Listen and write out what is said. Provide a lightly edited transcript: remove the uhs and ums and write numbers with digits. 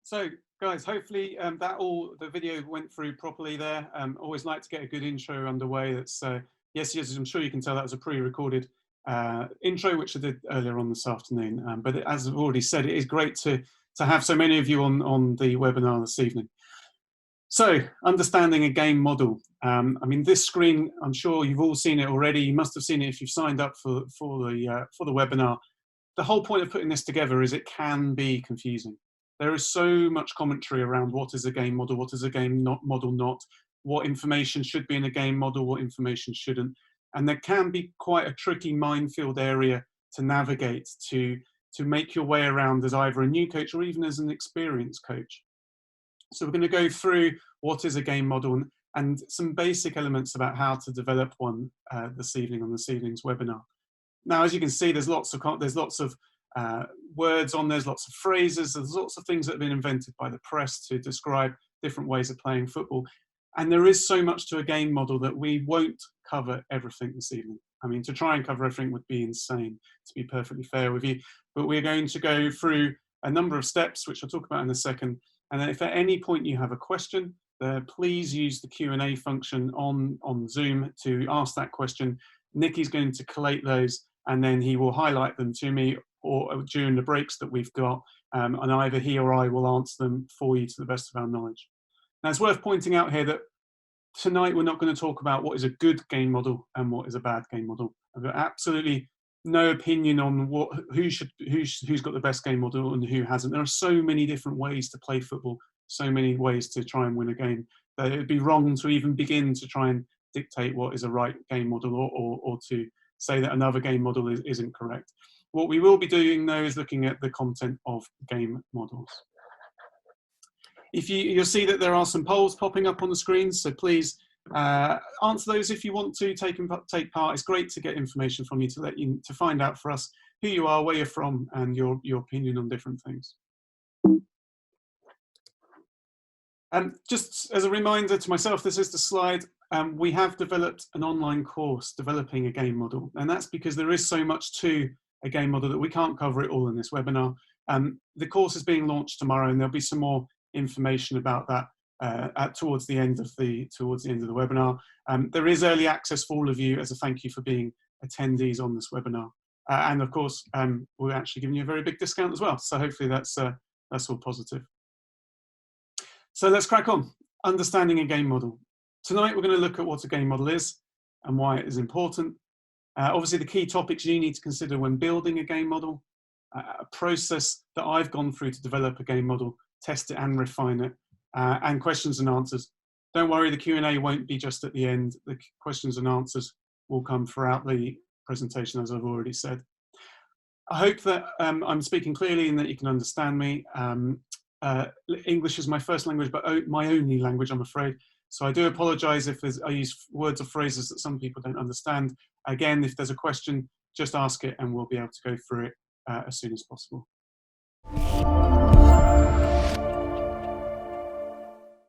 So, guys, hopefully the video went through properly there. Always like to get a good intro underway. That's yes, I'm sure you can tell that was a pre-recorded intro, which I did earlier on this afternoon. But as I've already said, it is great to have so many of you on the webinar this evening. So, understanding a game model. I mean, this screen, I'm sure you've all seen it already. You must have seen it if you've signed up for the webinar. The whole point of putting this together is it can be confusing. There is so much commentary around what is a game model, what is a game model not, what information should be in a game model, what information shouldn't. And there can be quite a tricky minefield area to navigate to make your way around as either a new coach or even as an experienced coach. So we're going to go through what is a game model and some basic elements about how to develop one this evening on this evening's webinar. Now, as you can see, there's lots of words on there's lots of phrases, there's lots of things that have been invented by the press to describe different ways of playing football. And there is so much to a game model that we won't cover everything this evening. I mean, to try and cover everything would be insane, to be perfectly fair with you. But we're going to go through a number of steps, which I'll talk about in a second. And then if at any point you have a question, please use the Q&A function on Zoom to ask that question. Nicky's going to collate those and then he will highlight them to me or during the breaks that we've got, and either he or I will answer them for you to the best of our knowledge. Now, it's worth pointing out here that tonight we're not going to talk about what is a good game model and what is a bad game model. I've got absolutely no opinion on who's got the best game model and who hasn't. There are so many different ways to play football, so many ways to try and win a game, that it would be wrong to even begin to try and dictate what is a right game model or to say that another game model isn't correct. What we will be doing, though, is looking at the content of game models. You'll see that there are some polls popping up on the screen, so please answer those if you want to take part. It's great to get information from you to find out for us who you are, where you're from, and your opinion on different things. Just as a reminder to myself, this is the slide. We have developed an online course developing a game model, and that's because there is so much to a game model that we can't cover it all in this webinar. The course is being launched tomorrow, and there'll be some more information about that towards the end of the webinar. There is early access for all of you as a thank you for being attendees on this webinar, and of course we're actually giving you a very big discount as well. So hopefully that's all positive. So let's crack on. Understanding a game model. Tonight we're going to look at what a game model is and why it is important. Obviously, the key topics you need to consider when building a game model, a process that I've gone through to develop a game model, test it and refine it, and questions and answers. Don't worry, the Q&A won't be just at the end. The questions and answers will come throughout the presentation, as I've already said. I hope that I'm speaking clearly and that you can understand me. English is my first language, but my only language, I'm afraid. So I do apologise if I use words or phrases that some people don't understand. Again, if there's a question, just ask it and we'll be able to go through it as soon as possible.